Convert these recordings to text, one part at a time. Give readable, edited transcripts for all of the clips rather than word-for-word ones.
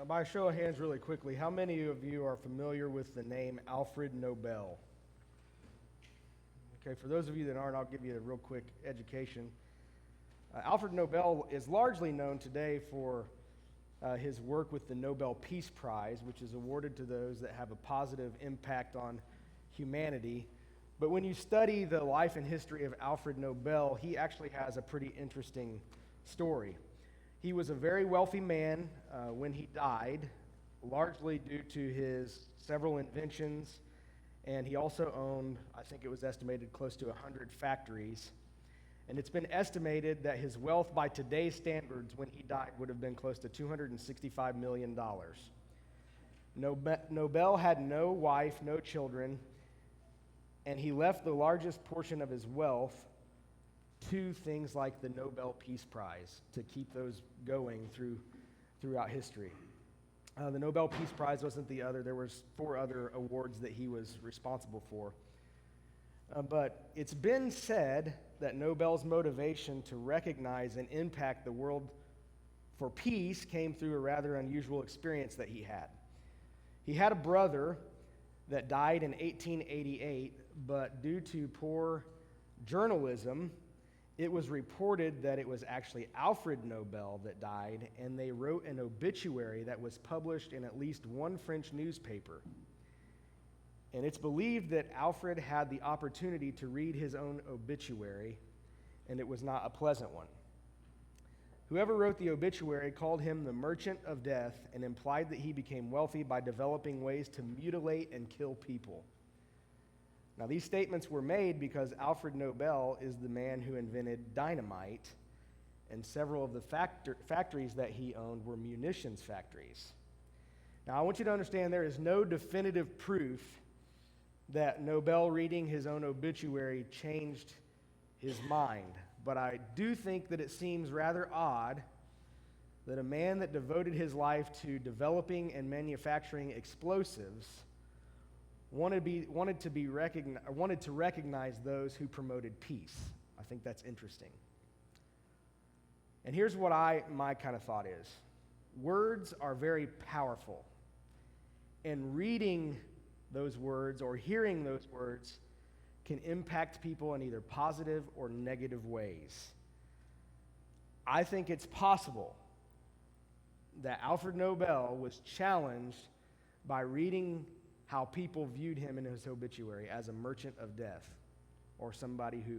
By a show of hands, really quickly, how many of you are familiar with the name Alfred Nobel? Okay, for those of you that aren't, I'll give you a real quick education. Alfred Nobel is largely known today for his work with the Nobel Peace Prize, which is awarded to those that have a positive impact on humanity. But when you study the life and history of Alfred Nobel, he actually has a pretty interesting story. He was a very wealthy man when he died, largely due to his several inventions, and he also owned, I think it was estimated, close to 100 factories. And it's been estimated that his wealth by today's standards when he died would have been close to $265 million. Nobel had no wife, no children, and he left the largest portion of his wealth to things like the Nobel Peace Prize to keep those going throughout history. The Nobel Peace Prize wasn't the other. There was 4 other awards that he was responsible for. But it's been said that Nobel's motivation to recognize and impact the world for peace came through a rather unusual experience that he had. He had a brother that died in 1888, but due to poor journalism, it was reported that it was actually Alfred Nobel that died, and they wrote an obituary that was published in at least one French newspaper. And it's believed that Alfred had the opportunity to read his own obituary, and it was not a pleasant one. Whoever wrote the obituary called him the Merchant of Death and implied that he became wealthy by developing ways to mutilate and kill people. Now, these statements were made because Alfred Nobel is the man who invented dynamite, and several of the factories that he owned were munitions factories. Now, I want you to understand there is no definitive proof that Nobel reading his own obituary changed his mind, but I do think that it seems rather odd that a man that devoted his life to developing and manufacturing explosives wanted to recognize those who promoted peace. I think that's interesting. And here's what my kind of thought is. Words are very powerful. And reading those words or hearing those words can impact people in either positive or negative ways. I think it's possible that Alfred Nobel was challenged by reading how people viewed him in his obituary as a merchant of death or somebody who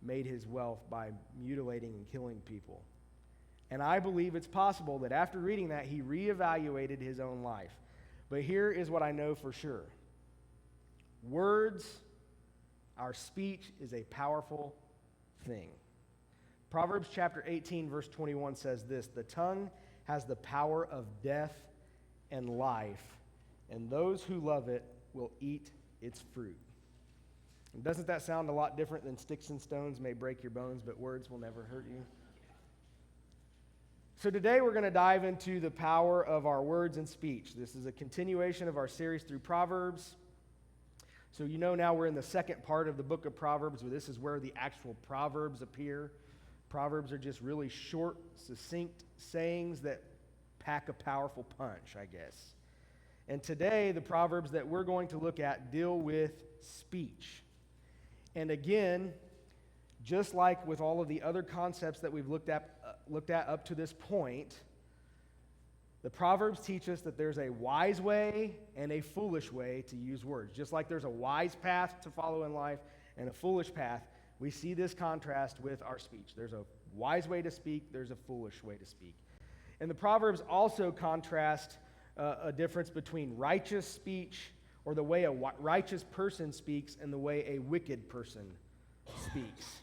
made his wealth by mutilating and killing people. And I believe it's possible that after reading that, he reevaluated his own life. But here is what I know for sure. Words, our speech is a powerful thing. Proverbs chapter 18, verse 21 says this: "The tongue has the power of death and life, and those who love it will eat its fruit." And doesn't that sound a lot different than sticks and stones may break your bones, but words will never hurt you? So today we're going to dive into the power of our words and speech. This is a continuation of our series through Proverbs. So you know now we're in the second part of the Book of Proverbs, where this is where the actual Proverbs appear. Proverbs are just really short, succinct sayings that pack a powerful punch, I guess. And today, the Proverbs that we're going to look at deal with speech. And again, just like with all of the other concepts that we've looked at up to this point, the Proverbs teach us that there's a wise way and a foolish way to use words. Just like there's a wise path to follow in life and a foolish path, we see this contrast with our speech. There's a wise way to speak, there's a foolish way to speak. And the Proverbs also contrast a difference between righteous speech, or the way a righteous person speaks, and the way a wicked person speaks.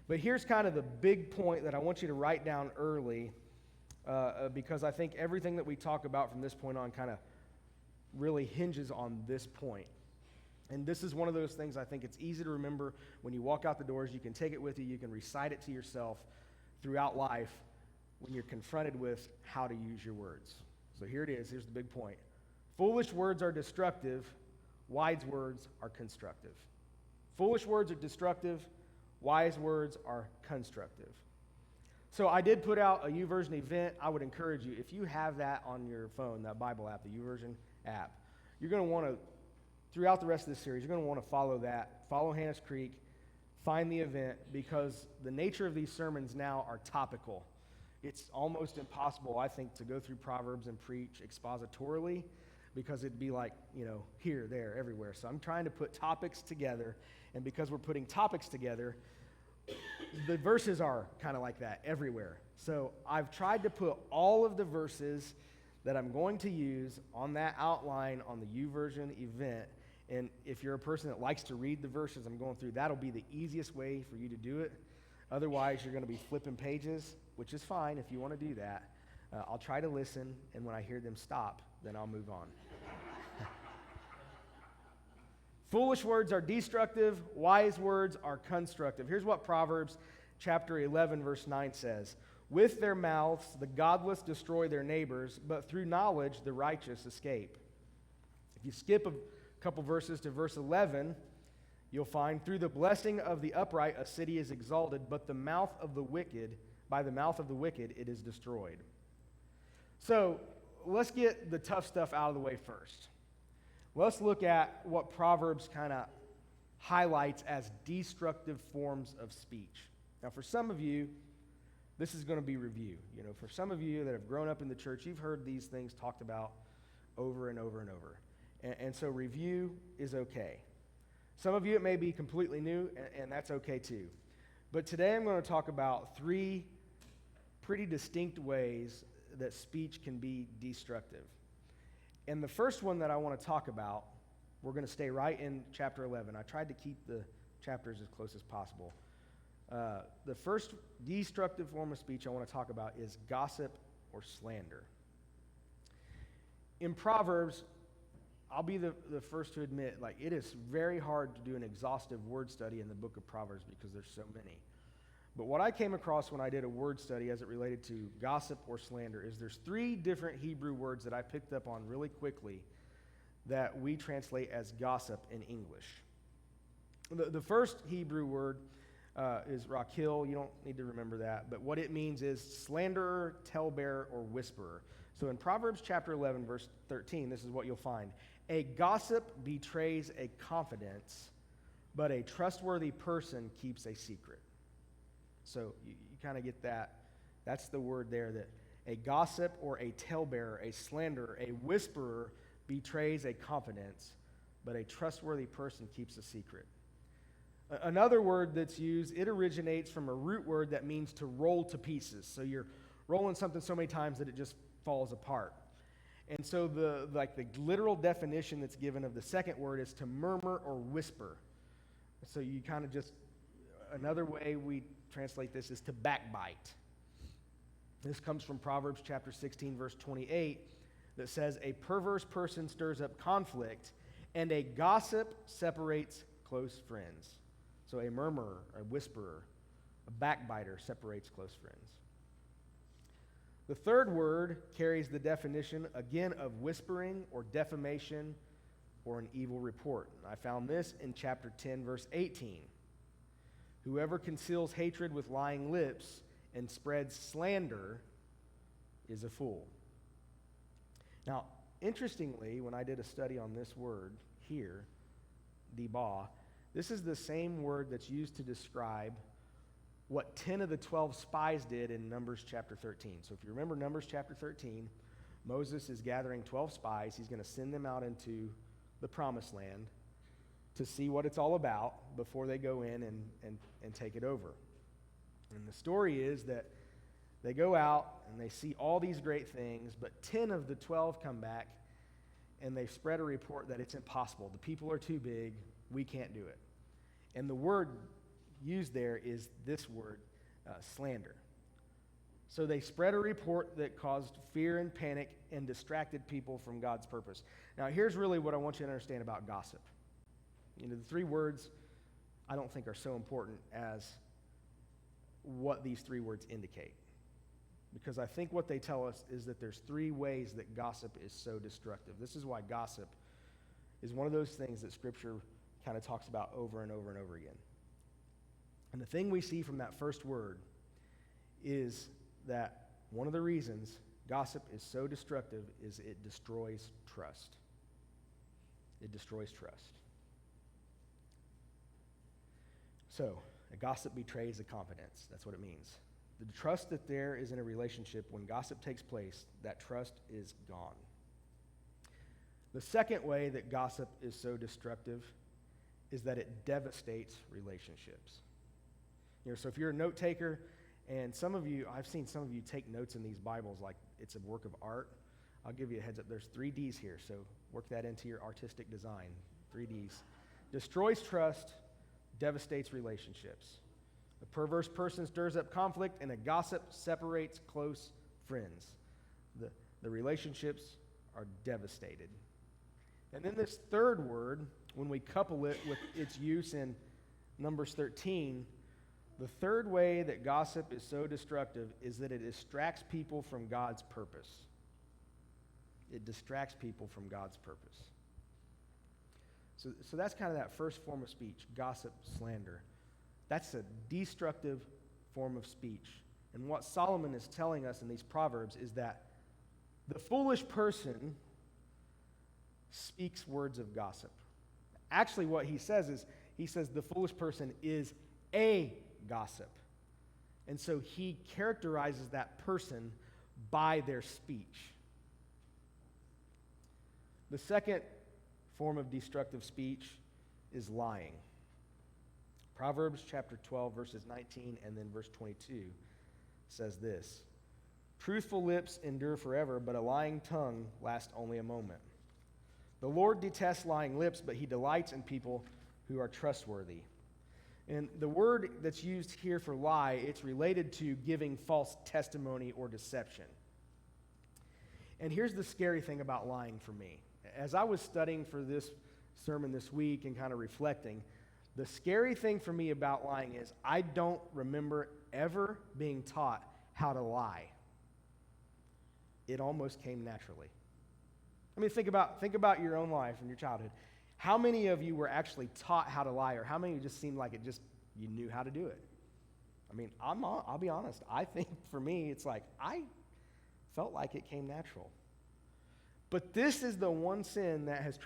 But here's kind of the big point that I want you to write down early, because I think everything that we talk about from this point on kind of really hinges on this point. And this is one of those things I think it's easy to remember when you walk out the doors. You can take it with you. You can recite it to yourself throughout life when you're confronted with how to use your words. So here it is. Here's the big point. Foolish words are destructive. Wise words are constructive. Foolish words are destructive. Wise words are constructive. So I did put out a YouVersion event. I would encourage you, if you have that on your phone, that Bible app, the YouVersion app, you're going to want to, throughout the rest of this series, you're going to want to follow that, follow Hannah's Creek, find the event, because the nature of these sermons now are topical. It's almost impossible, I think, to go through Proverbs and preach expositorily, because it'd be like, here, there, everywhere. So I'm trying to put topics together, and because we're putting topics together, the verses are kind of like that everywhere. So I've tried to put all of the verses that I'm going to use on that outline on the YouVersion event. And if you're a person that likes to read the verses I'm going through, that'll be the easiest way for you to do it. Otherwise, you're going to be flipping pages, which is fine if you want to do that. I'll try to listen, and when I hear them stop, then I'll move on. Foolish words are destructive, wise words are constructive. Here's what Proverbs chapter 11, verse 9 says. With their mouths, the godless destroy their neighbors, but through knowledge, the righteous escape. If you skip a couple verses to verse 11, you'll find, through the blessing of the upright, a city is exalted, but by the mouth of the wicked, it is destroyed. So let's get the tough stuff out of the way first. Let's look at what Proverbs kind of highlights as destructive forms of speech. Now, for some of you, this is going to be review. For some of you that have grown up in the church, you've heard these things talked about over and over and over. And so review is okay. Some of you, it may be completely new, and that's okay too. But today I'm going to talk about 3 pretty distinct ways that speech can be destructive. And the first one that I want to talk about, we're going to stay right in chapter 11. I tried to keep the chapters as close as possible. The first destructive form of speech I want to talk about is gossip or slander. In Proverbs, I'll be the first to admit, it is very hard to do an exhaustive word study in the book of Proverbs because there's so many. But what I came across when I did a word study as it related to gossip or slander is there's 3 different Hebrew words that I picked up on really quickly that we translate as gossip in English. The first Hebrew word is rakil. You don't need to remember that. But what it means is slanderer, talebearer, or whisperer. So in Proverbs chapter 11, verse 13, this is what you'll find. A gossip betrays a confidence, but a trustworthy person keeps a secret. So you kind of get that. That's the word there, that a gossip or a talebearer, a slanderer, a whisperer betrays a confidence, but a trustworthy person keeps a secret. Another word that's used, it originates from a root word that means to roll to pieces. So you're rolling something so many times that it just falls apart. And so the literal definition that's given of the second word is to murmur or whisper. So you kind of just, another way we translate this is to backbite. This comes from Proverbs chapter 16, verse 28, that says, a perverse person stirs up conflict, and a gossip separates close friends. So a murmurer, a whisperer, a backbiter separates close friends. The third word carries the definition, again, of whispering or defamation or an evil report. I found this in chapter 10, verse 18. Whoever conceals hatred with lying lips and spreads slander is a fool. Now, interestingly, when I did a study on this word here, deba, this is the same word that's used to describe what 10 of the 12 spies did in Numbers chapter 13. So if you remember Numbers chapter 13, Moses is gathering 12 spies. He's going to send them out into the promised land to see what it's all about before they go in and take it over. And the story is that they go out and they see all these great things, but 10 of the 12 come back and they spread a report that it's impossible. The people are too big. We can't do it. And the word used there is this word, slander. So they spread a report that caused fear and panic and distracted people from God's purpose. Now, here's really what I want you to understand about gossip. The 3 words I don't think are so important as what these 3 words indicate. Because I think what they tell us is that there's 3 ways that gossip is so destructive. This is why gossip is one of those things that Scripture kind of talks about over and over and over again. And the thing we see from that first word is that one of the reasons gossip is so destructive is it destroys trust. It destroys trust. So, a gossip betrays a confidence. That's what it means. The trust that there is in a relationship when gossip takes place, that trust is gone. The second way that gossip is so destructive is that it devastates relationships. So if you're a note taker, and I've seen some of you take notes in these Bibles like it's a work of art. I'll give you a heads up. There's 3 Ds here, so work that into your artistic design. 3 Ds. Destroys trust, devastates relationships. A perverse person stirs up conflict, and a gossip separates close friends. The relationships are devastated. And then this third word, when we couple it with its use in Numbers 13, the third way that gossip is so destructive is that it distracts people from God's purpose. It distracts people from God's purpose. So that's kind of that first form of speech, gossip, slander. That's a destructive form of speech. And what Solomon is telling us in these Proverbs is that the foolish person speaks words of gossip. Actually, what he says is, he says the foolish person is a gossip. And so he characterizes that person by their speech. The second form of destructive speech is lying. Proverbs chapter 12, verses 19 and then verse 22 says this: "Truthful lips endure forever, but a lying tongue lasts only a moment. The Lord detests lying lips, but he delights in people who are trustworthy." And the word that's used here for lie, it's related to giving false testimony or deception. And here's the scary thing about lying for me. As I was studying for this sermon this week and kind of reflecting, the scary thing for me about lying is I don't remember ever being taught how to lie. It almost came naturally. I mean, think about your own life and your childhood. How many of you were actually taught how to lie, or how many of you just seemed like you knew how to do it? I mean, I'll be honest. I think for me, it's like I felt like it came natural. But this is the one sin that has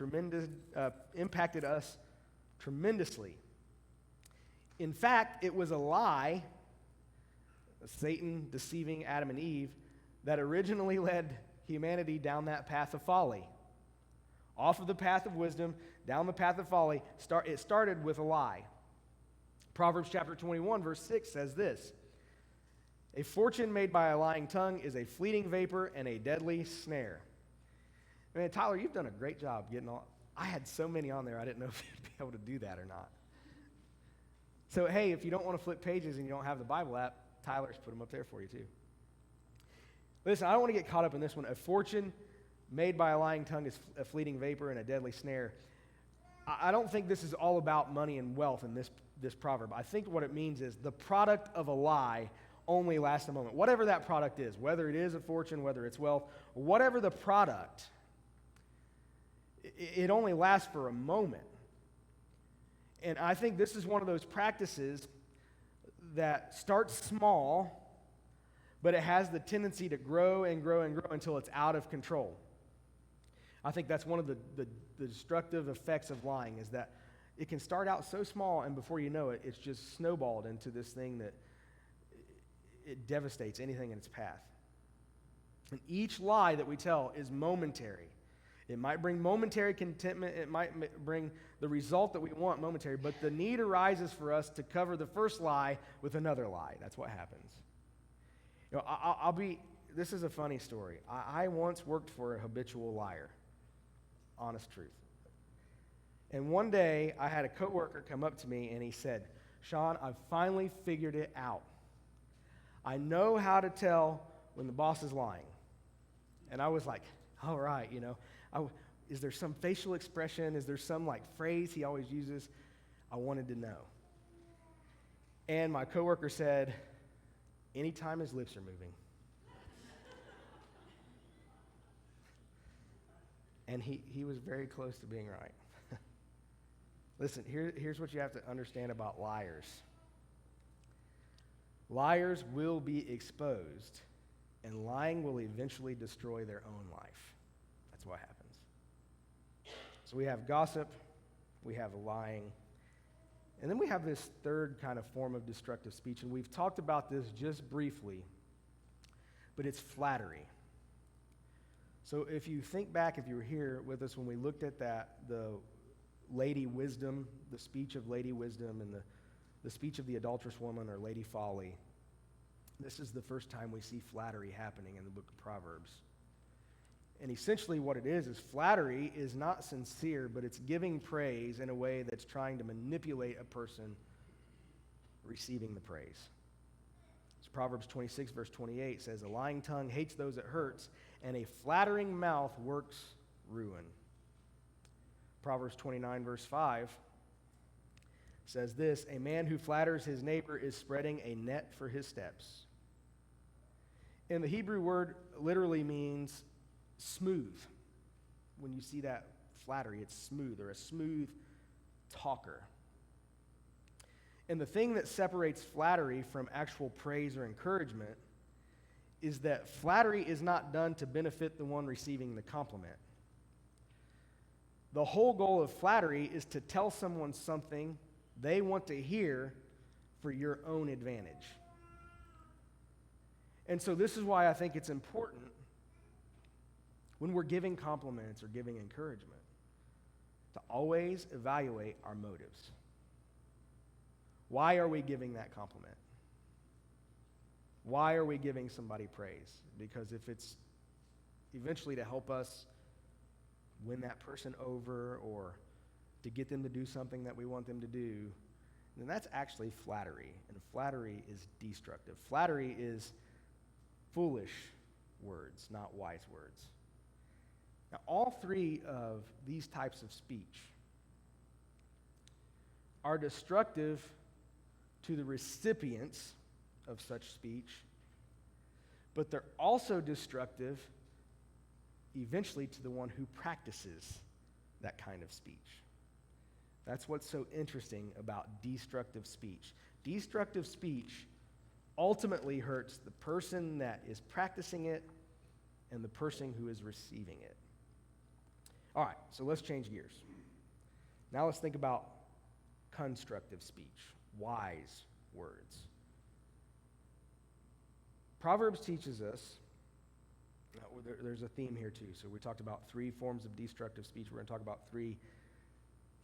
impacted us tremendously. In fact, it was a lie, Satan deceiving Adam and Eve, that originally led humanity down that path of folly. Off of the path of wisdom, down the path of folly. It started with a lie. Proverbs chapter 21, verse 6 says this: "A fortune made by a lying tongue is a fleeting vapor and a deadly snare." I mean, Tyler, you've done a great job getting all. I had so many on there, I didn't know if you'd be able to do that or not. So, hey, if you don't want to flip pages and you don't have the Bible app, Tyler's put them up there for you too. Listen, I don't want to get caught up in this one. A fortune made by a lying tongue is a fleeting vapor and a deadly snare. I don't think this is all about money and wealth in this proverb. I think what it means is the product of a lie only lasts a moment. Whatever that product is, whether it is a fortune, whether it's wealth, whatever the product, it only lasts for a moment. And I think this is one of those practices that starts small, but it has the tendency to grow and grow and grow until it's out of control. I think that's one of the destructive effects of lying, is that it can start out so small, and before you know it, it's just snowballed into this thing that it devastates anything in its path. And each lie that we tell is momentary. It might bring momentary contentment. It might bring the result that we want momentary, but the need arises for us to cover the first lie with another lie. That's what happens. This is a funny story. I once worked for a habitual liar. Honest truth. And one day, I had a coworker come up to me and he said, "Sean, I've finally figured it out. I know how to tell when the boss is lying." And I was like, all right, is there some facial expression? Is there some phrase he always uses? I wanted to know. And my coworker said, "Anytime his lips are moving." And he was very close to being right. Listen, here's what you have to understand about liars. Liars will be exposed, and lying will eventually destroy their own life. That's what happens. So we have gossip, we have lying, and then we have this third kind of form of destructive speech, and we've talked about this just briefly, but it's flattery. So if you think back, if you were here with us when we looked at the Lady Wisdom, the speech of Lady Wisdom, and the speech of the adulterous woman, or Lady Folly, this is the first time we see flattery happening in the book of Proverbs. And essentially what it is flattery is not sincere, but it's giving praise in a way that's trying to manipulate a person receiving the praise. So Proverbs 26, verse 28 says, "A lying tongue hates those it hurts, and a flattering mouth works ruin." Proverbs 29, verse 5 says this, "A man who flatters his neighbor is spreading a net for his steps." And the Hebrew word literally means smooth. When you see that flattery, it's smooth, or a smooth talker. And the thing that separates flattery from actual praise or encouragement is that flattery is not done to benefit the one receiving the compliment. The whole goal of flattery is to tell someone something they want to hear for your own advantage. And so this is why I think it's important when we're giving compliments or giving encouragement to always evaluate our motives. Why are we giving that compliment? Why are we giving somebody praise? Because if it's eventually to help us win that person over or to get them to do something that we want them to do, then that's actually flattery. And flattery is destructive. Flattery is foolish words, not wise words. Now, all three of these types of speech are destructive to the recipients of such speech, but they're also destructive eventually to the one who practices that kind of speech. That's what's so interesting about destructive speech. Destructive speech ultimately hurts the person that is practicing it and the person who is receiving it. All right, so let's change gears. Now let's think about constructive speech, wise words. Proverbs teaches us, there's a theme here too. So we talked about 3 forms of destructive speech. We're going to talk about 3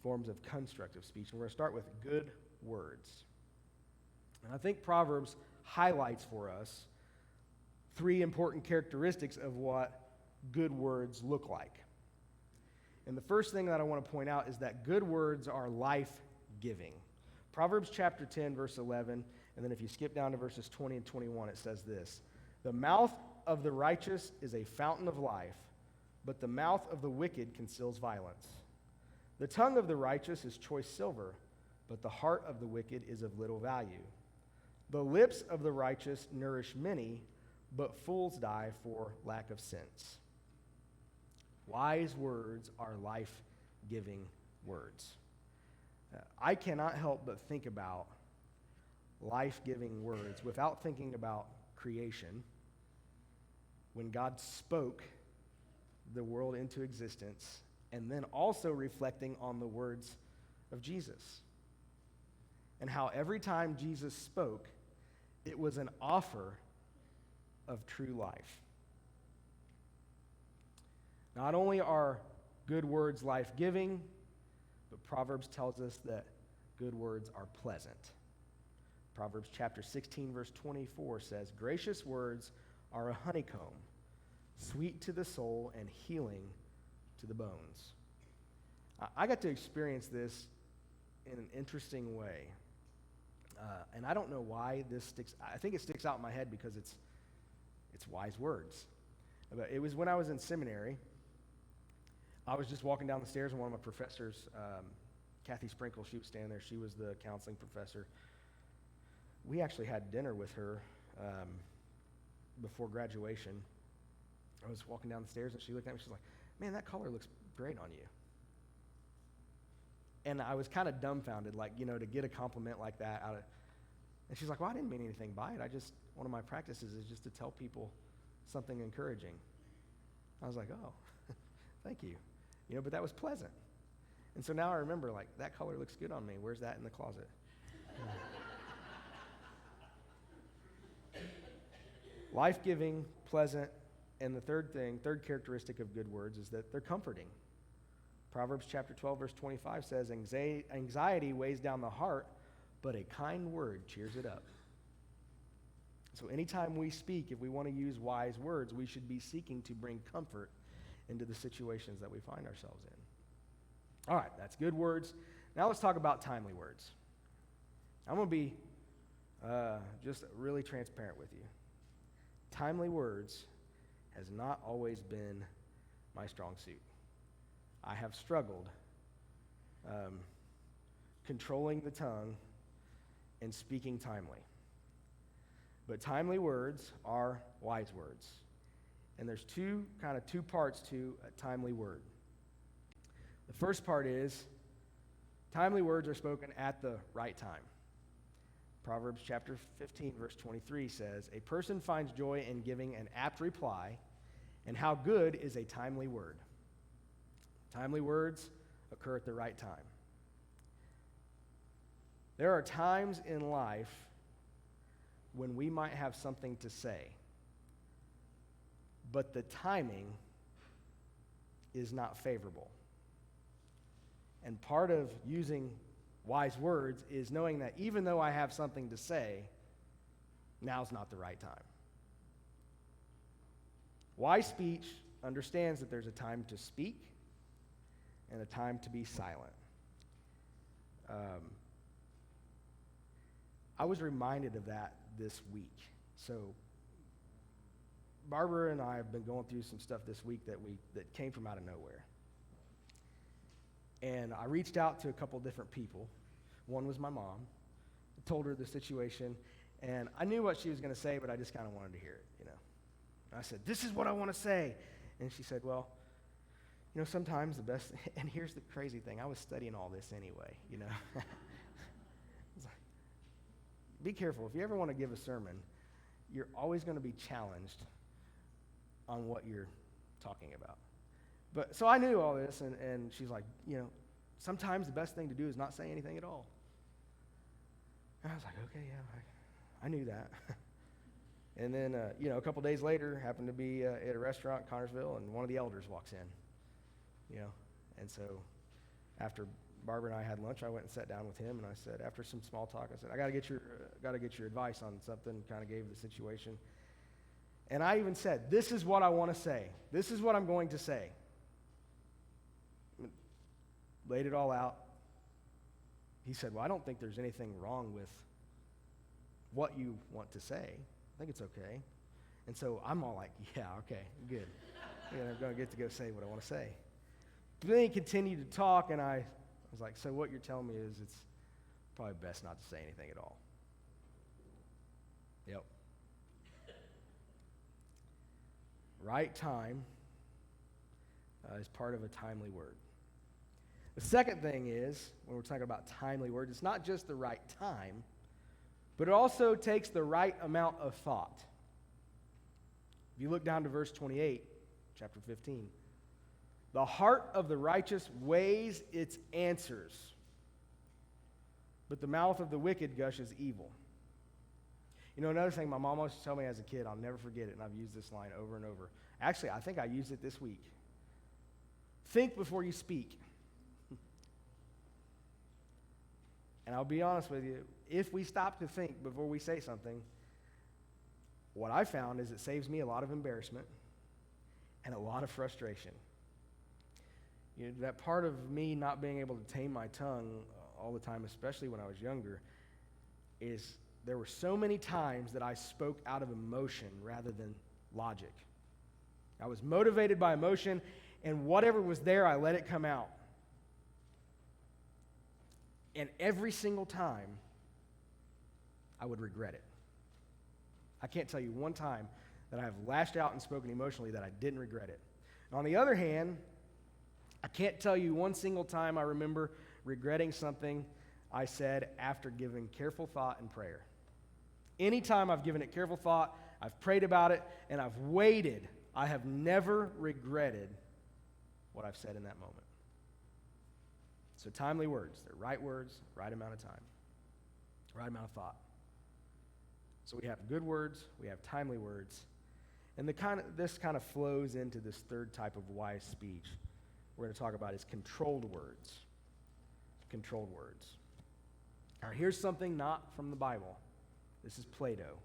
forms of constructive speech. And we're going to start with good words. And I think Proverbs highlights for us 3 important characteristics of what good words look like. And the first thing that I want to point out is that good words are life-giving. Proverbs chapter 10, verse 11, and then if you skip down to verses 20 and 21, it says this, "The mouth of the righteous is a fountain of life, but the mouth of the wicked conceals violence. The tongue of the righteous is choice silver, but the heart of the wicked is of little value. The lips of the righteous nourish many, but fools die for lack of sense." Wise words are life-giving words. I cannot help but think about life-giving words without thinking about creation. When God spoke the world into existence, and then also reflecting on the words of Jesus. And how every time Jesus spoke, it was an offer of true life. Not only are good words life-giving, but Proverbs tells us that good words are pleasant. Proverbs chapter 16, verse 24 says, "Gracious words are a honeycomb, sweet to the soul and healing to the bones." I got to experience this in an interesting way. And I don't know why this sticks. I think it sticks out in my head because it's wise words. But it was when I was in seminary. I was just walking down the stairs, and one of my professors, Kathy Sprinkle, she was standing there. She was the counseling professor. We actually had dinner with her before graduation. I was walking down the stairs, and she looked at me. She's like, "Man, that color looks great on you." And I was kind of dumbfounded, like, to get a compliment like that And she's like, well, I didn't mean anything by it. One of my practices is just to tell people something encouraging. I was like, oh, thank you. But that was pleasant. And so now I remember, like, that color looks good on me. Where's that in the closet? Life-giving, pleasant, and the third characteristic of good words is that they're comforting. Proverbs chapter 12, verse 25 says, anxiety weighs down the heart, but a kind word cheers it up. So anytime we speak, if we want to use wise words, we should be seeking to bring comfort into the situations that we find ourselves in. All right, that's good words. Now let's talk about timely words. I'm going to be just really transparent with you. Timely words has not always been my strong suit. I have struggled controlling the tongue and speaking timely. But timely words are wise words. And there's two parts to a timely word. The first part is timely words are spoken at the right time. Proverbs chapter 15, verse 23 says, a person finds joy in giving an apt reply, and how good is a timely word. Timely words occur at the right time. There are times in life when we might have something to say, but the timing is not favorable. And part of using wise words is knowing that even though I have something to say, now's not the right time. Wise speech understands that there's a time to speak and a time to be silent. I was reminded of that this week. So Barbara and I have been going through some stuff this week that came from out of nowhere. And I reached out to a couple different people. One was my mom. I told her the situation, and I knew what she was going to say, but I just kind of wanted to hear it, I said, this is what I want to say. And she said, well, sometimes the best, and here's the crazy thing, I was studying all this anyway, It's like, be careful. If you ever want to give a sermon, you're always going to be challenged on what you're talking about. But so I knew all this, and she's like, sometimes the best thing to do is not say anything at all. And I was like, okay, yeah, I knew that. And then, a couple days later, happened to be at a restaurant in Connersville, and one of the elders walks in, And so after Barbara and I had lunch, I went and sat down with him, and I said, after some small talk, I said, I got to get your advice on something, kind of gave the situation. And I even said, this is what I want to say. This is what I'm going to say. Laid it all out. He said, well, I don't think there's anything wrong with what you want to say. I think it's okay. And so I'm all like, yeah, okay, good. I'm going to get to go say what I want to say. But then he continued to talk, and I was like, so what you're telling me is it's probably best not to say anything at all. Yep. Right time is part of a timely word. The second thing is, when we're talking about timely words, it's not just the right time, but it also takes the right amount of thought. If you look down to verse 28, chapter 15, the heart of the righteous weighs its answers, but the mouth of the wicked gushes evil. Another thing my mom used to tell me as a kid, I'll never forget it, and I've used this line over and over. Actually, I think I used it this week. Think before you speak. And I'll be honest with you, if we stop to think before we say something, what I found is it saves me a lot of embarrassment and a lot of frustration. That part of me not being able to tame my tongue all the time, especially when I was younger, is there were so many times that I spoke out of emotion rather than logic. I was motivated by emotion, and whatever was there, I let it come out. And every single time, I would regret it. I can't tell you one time that I have lashed out and spoken emotionally that I didn't regret it. And on the other hand, I can't tell you one single time I remember regretting something I said after giving careful thought and prayer. Anytime I've given it careful thought, I've prayed about it, and I've waited, I have never regretted what I've said in that moment. So timely words, they're right words, right amount of time, right amount of thought. So we have good words, we have timely words, and this kind of flows into this third type of wise speech we're going to talk about is controlled words. Controlled words. Now here's something not from the Bible. This is Plato.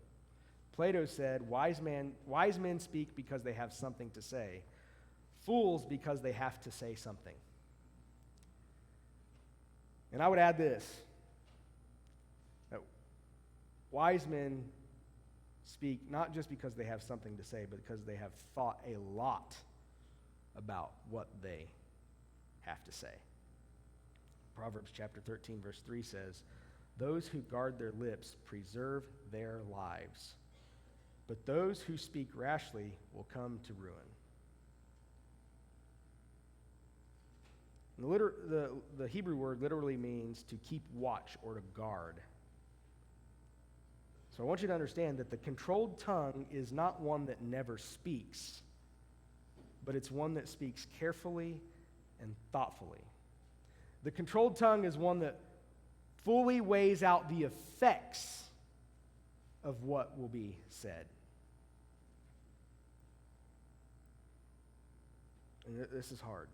Plato said, wise men speak because they have something to say, fools because they have to say something. And I would add this, that wise men speak not just because they have something to say, but because they have thought a lot about what they have to say. Proverbs chapter 13, verse 3 says, "Those who guard their lips preserve their lives, but those who speak rashly will come to ruin." The Hebrew word literally means to keep watch or to guard. So I want you to understand that the controlled tongue is not one that never speaks, but it's one that speaks carefully and thoughtfully. The controlled tongue is one that fully weighs out the effects of what will be said. And this is hard.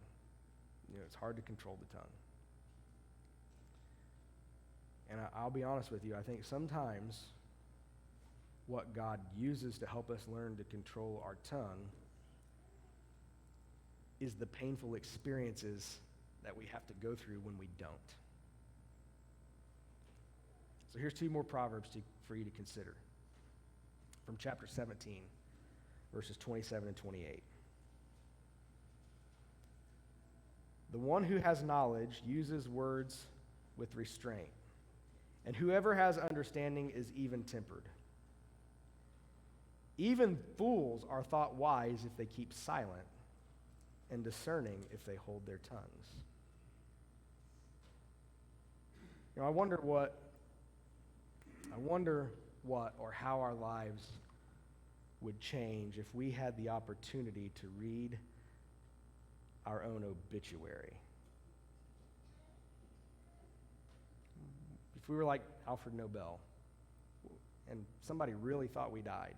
It's hard to control the tongue. And I'll be honest with you, I think sometimes what God uses to help us learn to control our tongue is the painful experiences that we have to go through when we don't. So here's two more Proverbs for you to consider. From chapter 17, verses 27 and 28. "The one who has knowledge uses words with restraint, and whoever has understanding is even-tempered. Even fools are thought wise if they keep silent, and discerning if they hold their tongues." I wonder what or how our lives would change if we had the opportunity to read our own obituary. If we were like Alfred Nobel and somebody really thought we died,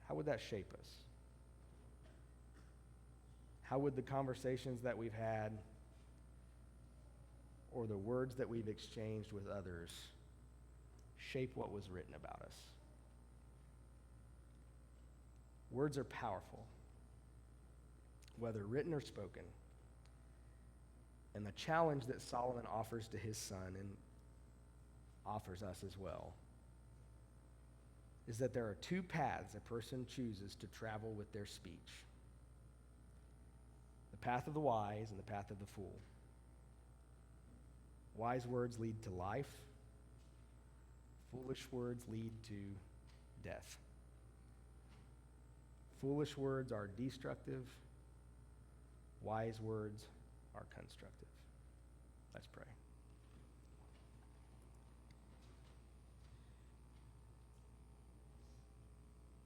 how would that shape us? How would the conversations that we've had or the words that we've exchanged with others shape what was written about us? Words are powerful, whether written or spoken. And the challenge that Solomon offers to his son and offers us as well is that there are two paths a person chooses to travel with their speech: the path of the wise and the path of the fool. Wise words lead to life. Foolish words lead to death. Foolish words are destructive. Wise words are constructive. Let's pray.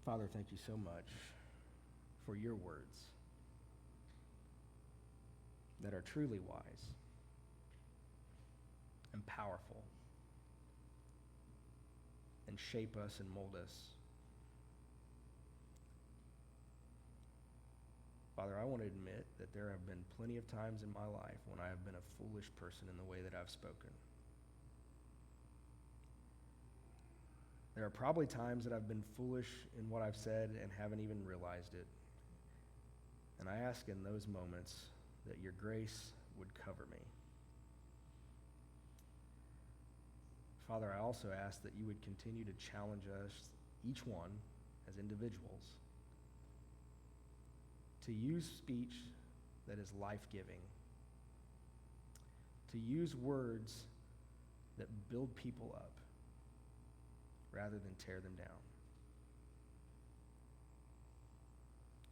Father, thank you so much for your words that are truly wise and powerful and shape us and mold us. Father, I want to admit that there have been plenty of times in my life when I have been a foolish person in the way that I've spoken. There are probably times that I've been foolish in what I've said and haven't even realized it. And I ask in those moments that your grace would cover me. Father, I also ask that you would continue to challenge us, each one, as individuals, to use speech that is life-giving, to use words that build people up rather than tear them down.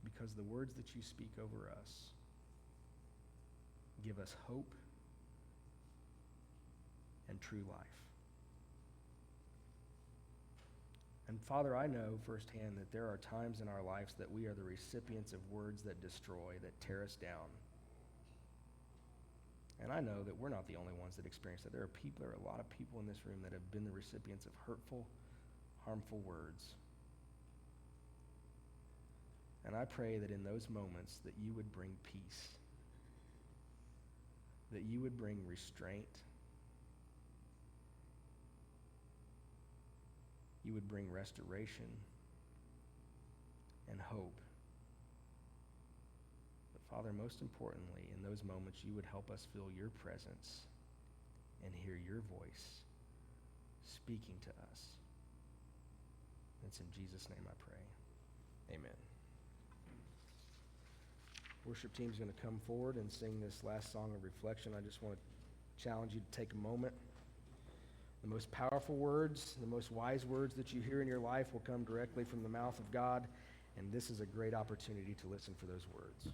Because the words that you speak over us give us hope and true life. And Father, I know firsthand that there are times in our lives that we are the recipients of words that destroy, that tear us down. And I know that we're not the only ones that experience that. There are a lot of people in this room that have been the recipients of hurtful, harmful words. And I pray that in those moments that you would bring peace, that you would bring restraint, you would bring restoration and hope. But Father, most importantly, in those moments, you would help us feel your presence and hear your voice speaking to us. It's in Jesus' name I pray. Amen. Worship team's going to come forward and sing this last song of reflection. I just want to challenge you to take a moment. The most powerful words, the most wise words that you hear in your life will come directly from the mouth of God, and this is a great opportunity to listen for those words.